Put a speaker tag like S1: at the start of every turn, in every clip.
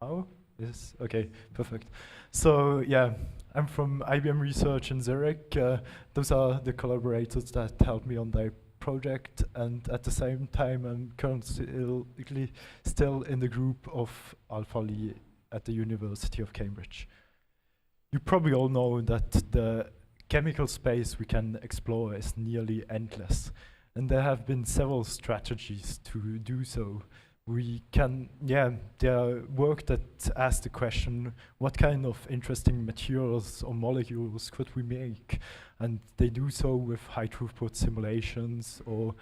S1: Oh, yes. Okay, perfect. So yeah, I'm from IBM Research in Zurich. Those are the collaborators that helped me on their project, and at the same time, I'm currently still in the group of Alpha at the University of Cambridge. You probably all know that the chemical space we can explore is nearly endless, and there have been several strategies to do so. We can, yeah, there are work that asks the question, what kind of interesting materials or molecules could we make? And they do so with high throughput simulations or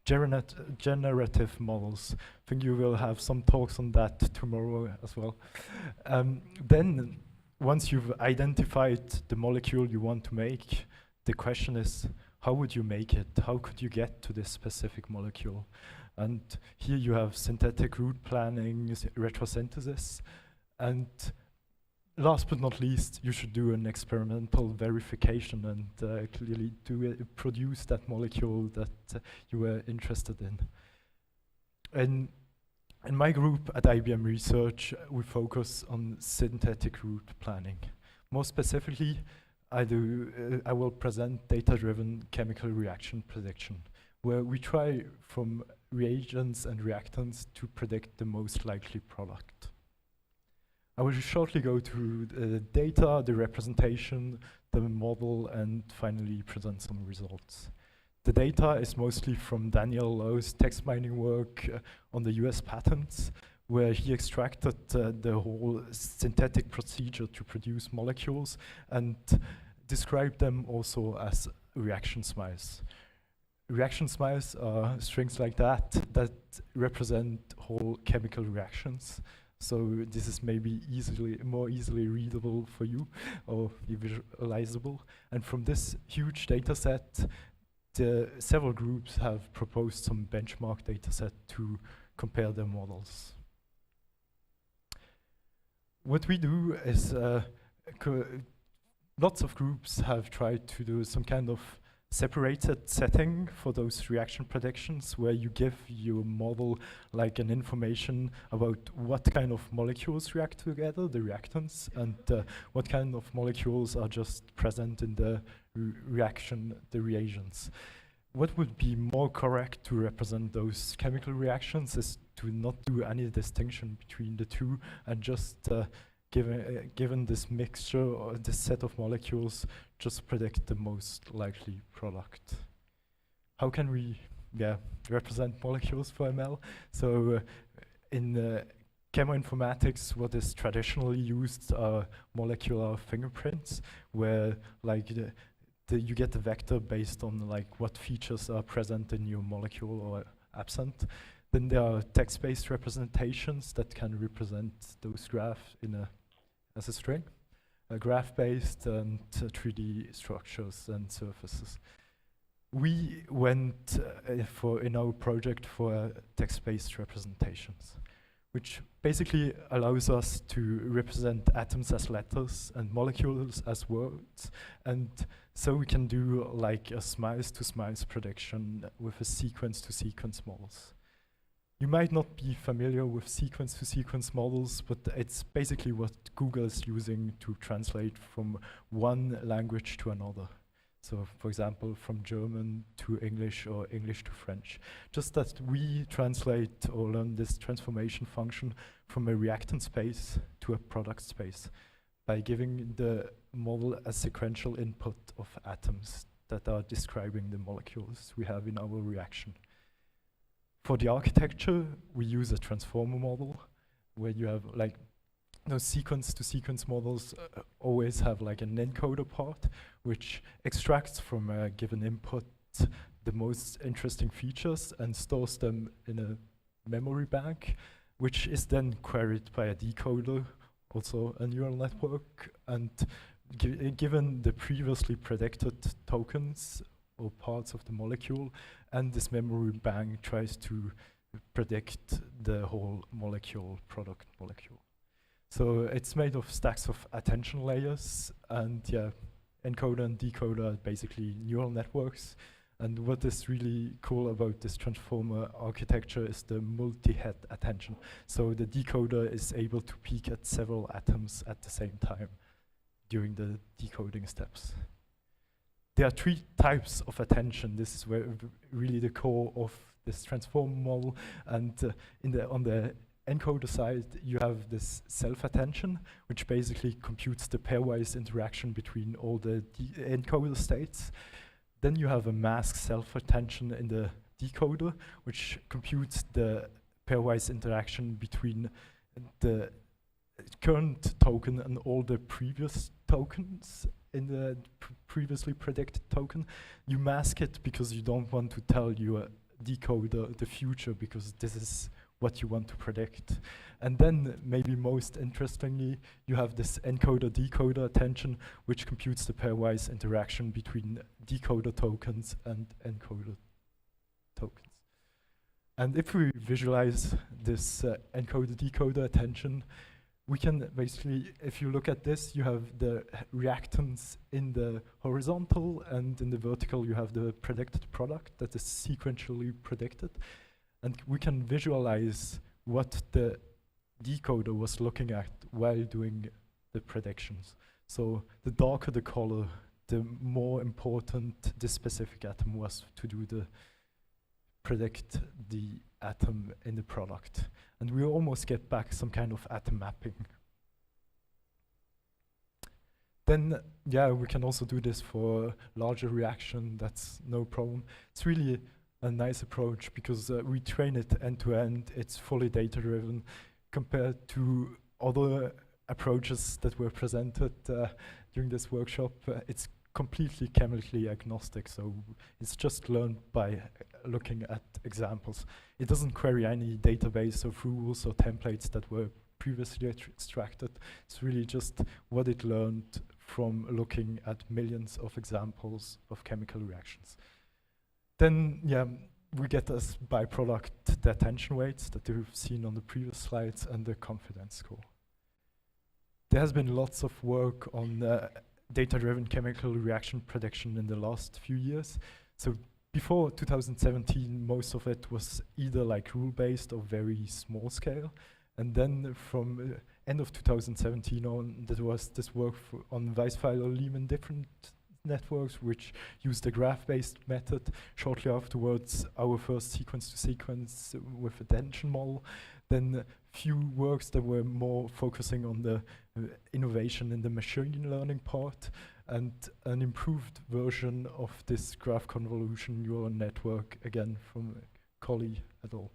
S1: generative models. I think you will have some talks on that tomorrow as well. Then, once you've identified the molecule you want to make, the question is, how would you make it? How could you get to this specific molecule? And here you have synthetic route planning, retrosynthesis, and last but not least, you should do an experimental verification and clearly produce that molecule that you were interested in. And in my group at IBM Research, we focus on synthetic route planning. More specifically, I will present data-driven chemical reaction prediction, where we try from reagents and reactants to predict the most likely product. I will shortly go through the data, the representation, the model, and finally present some results. The data is mostly from Daniel Lowe's text mining work on the US patents, where he extracted the whole synthetic procedure to produce molecules and described them also as reaction smiles. Reaction smiles are strings like that represent whole chemical reactions. So this is maybe more easily readable for you or visualizable. And from this huge data set, several groups have proposed some benchmark data set to compare their models. What we do is lots of groups have tried to do some kind of separated setting for those reaction predictions, where you give your model like an information about what kind of molecules react together, the reactants, and what kind of molecules are just present in the reaction, the reagents. What would be more correct to represent those chemical reactions is to not do any distinction between the two and just given this mixture or this set of molecules, just predict the most likely product. How can we represent molecules for ML? So in chemoinformatics, what is traditionally used are molecular fingerprints, where like you get the vector based on like what features are present in your molecule or absent. Then there are text-based representations that can represent those graphs as a string, graph-based and 3D structures and surfaces. We went in our project for text-based representations, which basically allows us to represent atoms as letters and molecules as words, and so we can do like a smiles-to-smiles prediction with a sequence-to-sequence models. You might not be familiar with sequence-to-sequence models, but it's basically what Google is using to translate from one language to another. So, for example, from German to English or English to French. Just that we translate or learn this transformation function from a reactant space to a product space by giving the model a sequential input of atoms that are describing the molecules we have in our reaction. For the architecture, we use a transformer model where you have like those sequence-to-sequence models always have like an encoder part, which extracts from a given input the most interesting features and stores them in a memory bank, which is then queried by a decoder, also a neural network, and given the previously predicted tokens or parts of the molecule, and this memory bank tries to predict the whole product molecule. So it's made of stacks of attention layers, and encoder and decoder are basically neural networks, And what is really cool about this transformer architecture is the multi-head attention. So the decoder is able to peek at several atoms at the same time during the decoding steps. There are 3 types of attention. This is where really the core of this transformer model. And on the encoder side, you have this self-attention, which basically computes the pairwise interaction between all the encoder states. Then you have a mask self-attention in the decoder, which computes the pairwise interaction between the current token and all the previous tokens in the previously predicted token. You mask it because you don't want to tell your decoder the future, because this is what you want to predict. And then, maybe most interestingly, you have this encoder-decoder attention, which computes the pairwise interaction between decoder tokens and encoder tokens. And if we visualize this encoder-decoder attention, we can basically, if you look at this, you have the reactants in the horizontal, and in the vertical you have the predicted product that is sequentially predicted. And we can visualize what the decoder was looking at while doing the predictions. So the darker the color, the more important this specific atom was to do the predict the atom in the product. And we almost get back some kind of atom mapping. Then, yeah, we can also do this for larger reaction. That's no problem. It's really a nice approach because we train it end to end. It's fully data driven compared to other approaches that were presented during this workshop. It's completely chemically agnostic, so it's just learned by looking at examples. It doesn't query any database of rules or templates that were previously extracted. It's really just what it learned from looking at millions of examples of chemical reactions. Then, yeah, we get as byproduct the attention weights that you've seen on the previous slides and the confidence score. There has been lots of work on data-driven chemical reaction prediction in the last few years. So before 2017, most of it was either like rule-based or very small scale. And then from end of 2017 on, there was this work on Weisfeiler-Lehman different networks, which used a graph-based method. Shortly afterwards, our first sequence-to-sequence with attention model. Then few works that were more focusing on the innovation in the machine learning part, and an improved version of this graph convolution neural network, again from Colley et al.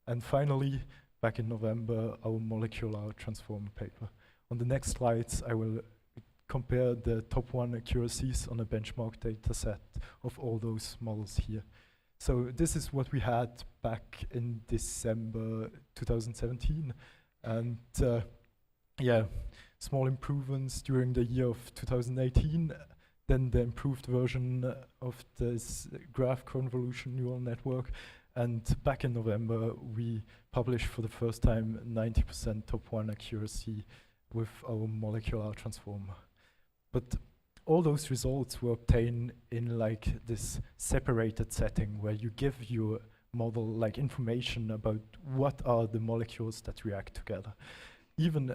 S1: And finally, back in November, our molecular transformer paper. On the next slides, I will compare the top 1 accuracies on a benchmark data set of all those models here. So this is what we had back in December 2017. And yeah, small improvements during the year of 2018. Then the improved version of this graph convolution neural network. And back in November, we published for the first time 90% top 1 accuracy with our molecular transformer. But all those results were obtained in like this separated setting where you give your model like information about what are the molecules that react together. Even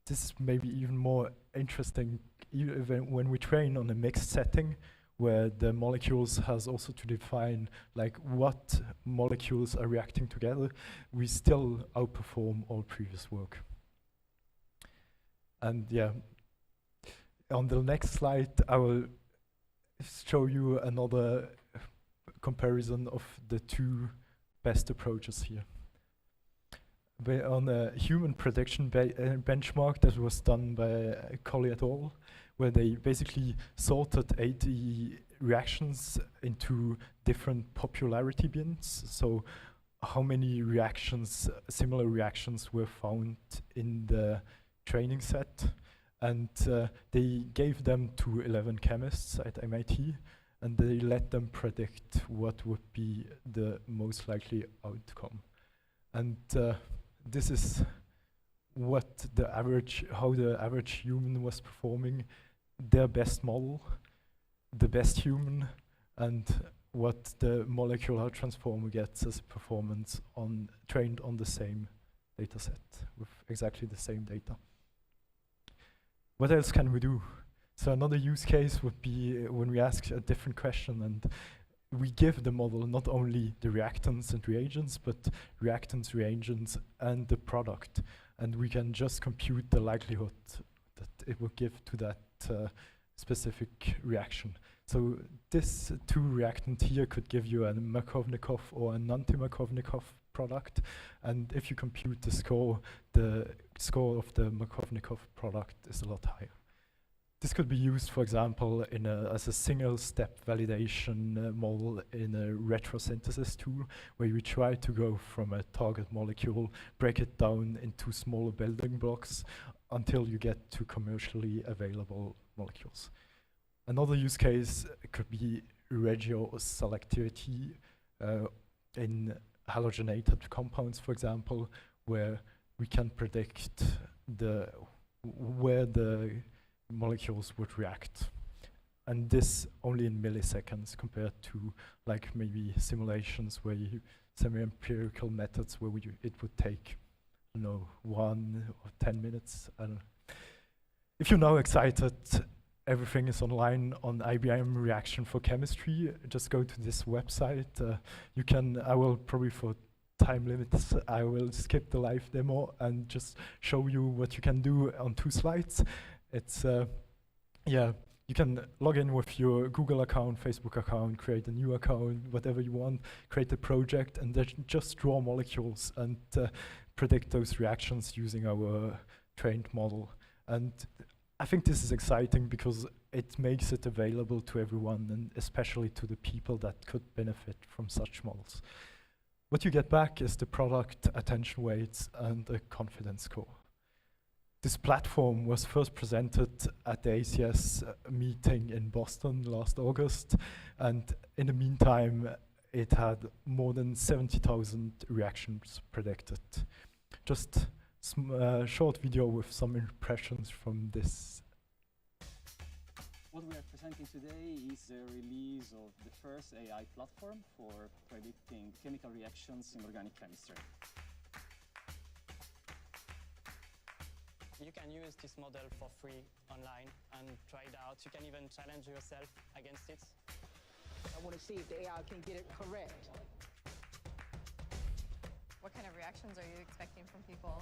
S1: this may be even more interesting even when we train on a mixed setting where the molecules has also to define like what molecules are reacting together. We still outperform all previous work. And yeah, on the next slide, I will show you another comparison of the 2 best approaches here. On a human prediction benchmark that was done by Colley et al., where they basically sorted 80 reactions into different popularity bins. So how many reactions, similar reactions were found in the training set. And they gave them to 11 chemists at MIT, and they let them predict what would be the most likely outcome. And this is what the average, how the average human was performing. Their best model, the best human, and what the molecular transformer gets as a performance trained on the same data set with exactly the same data. What else can we do? So another use case would be when we ask a different question and we give the model not only the reactants and reagents, but reactants, reagents, and the product. And we can just compute the likelihood that it will give to that specific reaction. So this two reactant here could give you a Markovnikov or an anti-Markovnikov product. And if you compute the score of the Markovnikov product is a lot higher. This could be used, for example, as a single-step validation model in a retrosynthesis tool, where you try to go from a target molecule, break it down into smaller building blocks until you get to commercially available molecules. Another use case could be regioselectivity in halogenated compounds, for example, where we can predict where the molecules would react. And this only in milliseconds compared to like maybe simulations where semi-empirical methods where it would take, 1 or 10 minutes. I don't know. If you're now excited, everything is online on IBM Reaction for Chemistry. Just go to this website. I will probably for time limits, I will skip the live demo and just show you what you can do on 2 slides. It's, you can log in with your Google account, Facebook account, create a new account, whatever you want, create a project, and then just draw molecules and predict those reactions using our trained model. And I think this is exciting because it makes it available to everyone, and especially to the people that could benefit from such models. What you get back is the product, attention weights, and a confidence score. This platform was first presented at the ACS meeting in Boston last August, and in the meantime, it had more than 70,000 reactions predicted. Just a short video with some impressions from this.
S2: What we are presenting today is the release of the first AI platform for predicting chemical reactions in organic chemistry.
S3: You can use this model for free online and try it out. You can even challenge yourself against it.
S4: I want to see if the AI can get it correct.
S5: What kind of reactions are you expecting from people?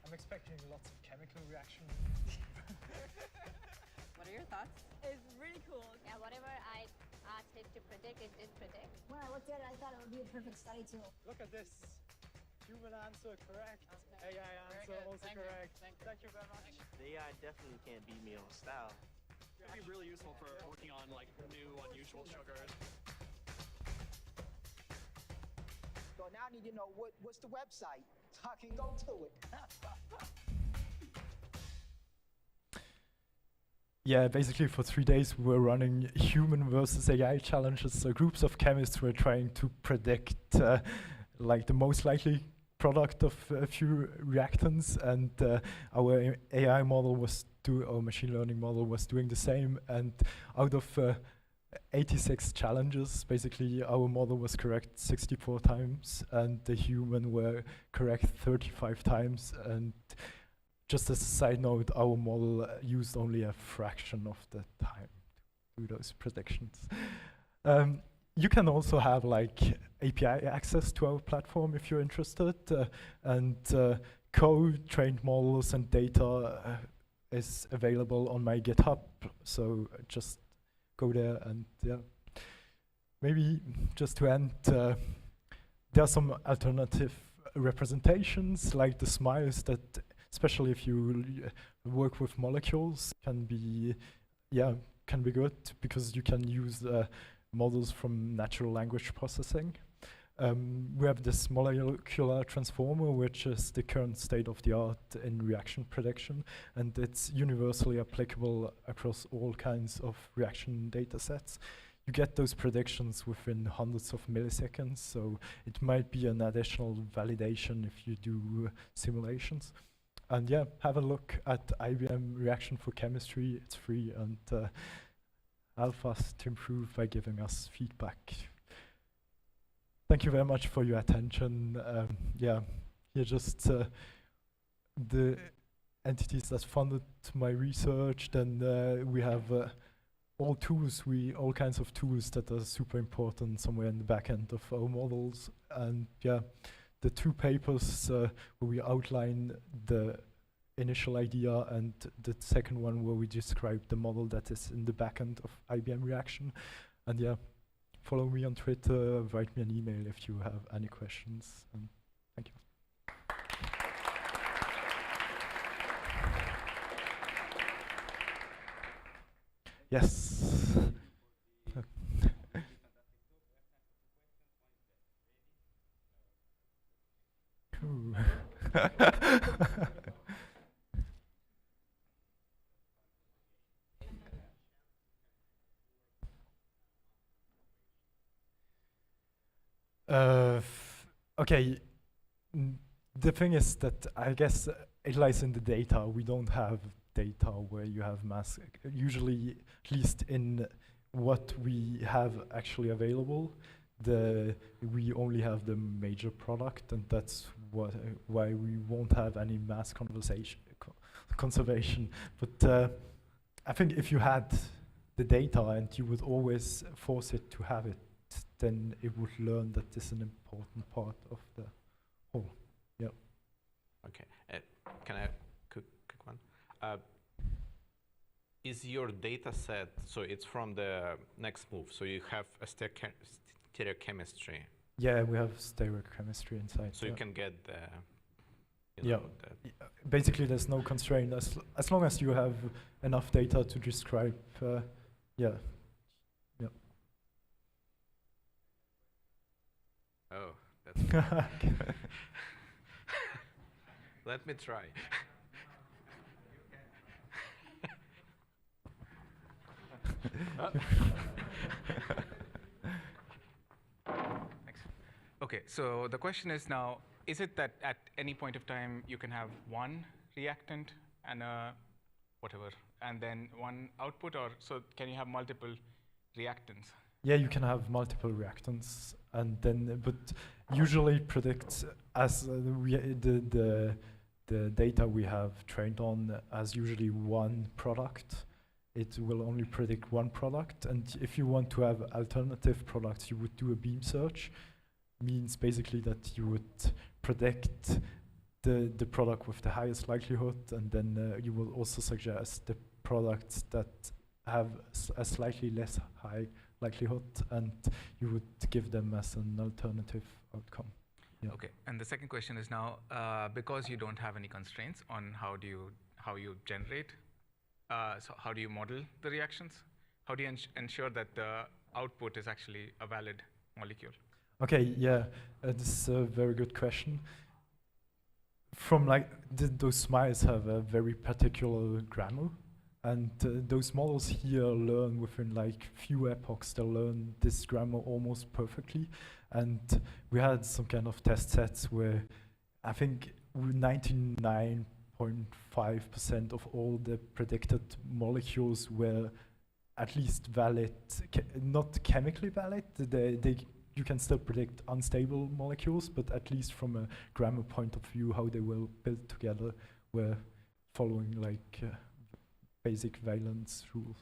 S6: I'm expecting lots of chemical reactions.
S5: What are your thoughts?
S7: It's really cool.
S8: Yeah, whatever I asked it to predict, it did predict.
S7: When I looked at it, I thought it would be a perfect study tool.
S6: Look at this. Human answer correct.
S3: Okay.
S6: AI answer also correct. Thank you very much.
S9: The AI definitely can't beat me on style.
S10: It would be really useful for working on like new, unusual sugars.
S4: So now I need to know what's the website so I can go to it.
S1: Yeah, basically for 3 days we were running human versus AI challenges. So groups of chemists were trying to predict like the most likely product of a few reactants, and our AI model our machine learning model was doing the same. And out of 86 challenges, basically our model was correct 64 times, and the human were correct 35 times. And just as a side note, our model used only a fraction of the time to do those predictions. You can also have like API access to our platform if you're interested, and code, trained models, and data is available on my GitHub. So just go there, and yeah. Maybe just to end, there are some alternative representations like the smiles that, especially if you work with molecules, can be good because you can use models from natural language processing. We have this molecular transformer, which is the current state of the art in reaction prediction, and it's universally applicable across all kinds of reaction data sets. You get those predictions within hundreds of milliseconds, so it might be an additional validation if you do simulations. And yeah, have a look at IBM Reaction for Chemistry. It's free, and help us to improve by giving us feedback. thank you very much for your attention. Yeah, here just the entities that funded my research. Then we have all kinds of tools that are super important somewhere in the back end of our models. And yeah, the two papers where we outline the initial idea, and the second one where we describe the model that is in the back end of IBM Reaction. And yeah, follow me on Twitter, write me an email if you have any questions. Thank you. Yes. Ooh. Okay, the thing is that I guess it lies in the data. We don't have data where you have mass, usually, at least in what we have actually available, we only have the major product, and that's why we won't have any mass conservation. But I think if you had the data and you would always force it to have it, then it would learn that this is an important part of the whole. Yeah.
S11: Okay. Can I quick one? Is your data set, so it's from the next move, so you have a stereochemistry?
S1: Yeah, we have stereochemistry inside.
S11: So you can get the,
S1: basically there's no constraint as long as you have enough data to describe, yeah.
S11: Oh, that's let me try.
S12: Thanks. Okay, so the question is now, is it that at any point of time you can have one reactant and whatever, and then one output, or so can you have multiple reactants?
S1: Yeah, you can have multiple reactants, and then, but usually predicts as the data we have trained on as usually one product. It will only predict one product, and if you want to have alternative products, you would do a beam search. Means basically that you would predict the product with the highest likelihood, and then you will also suggest the products that have a slightly less high likelihood, and you would give them as an alternative outcome. Yeah.
S12: Okay, and the second question is now, because you don't have any constraints on how you generate, so how do you model the reactions? How do you ensure that the output is actually a valid molecule?
S1: Okay, yeah, this is a very good question. From those mice have a very particular grammar, and those models here learn within few epochs. They learn this grammar almost perfectly, and we had some kind of test sets where I think 99.5% of all the predicted molecules were at least valid, not chemically valid. You can still predict unstable molecules, but at least from a grammar point of view, how they will build together, we're following basic valence rules.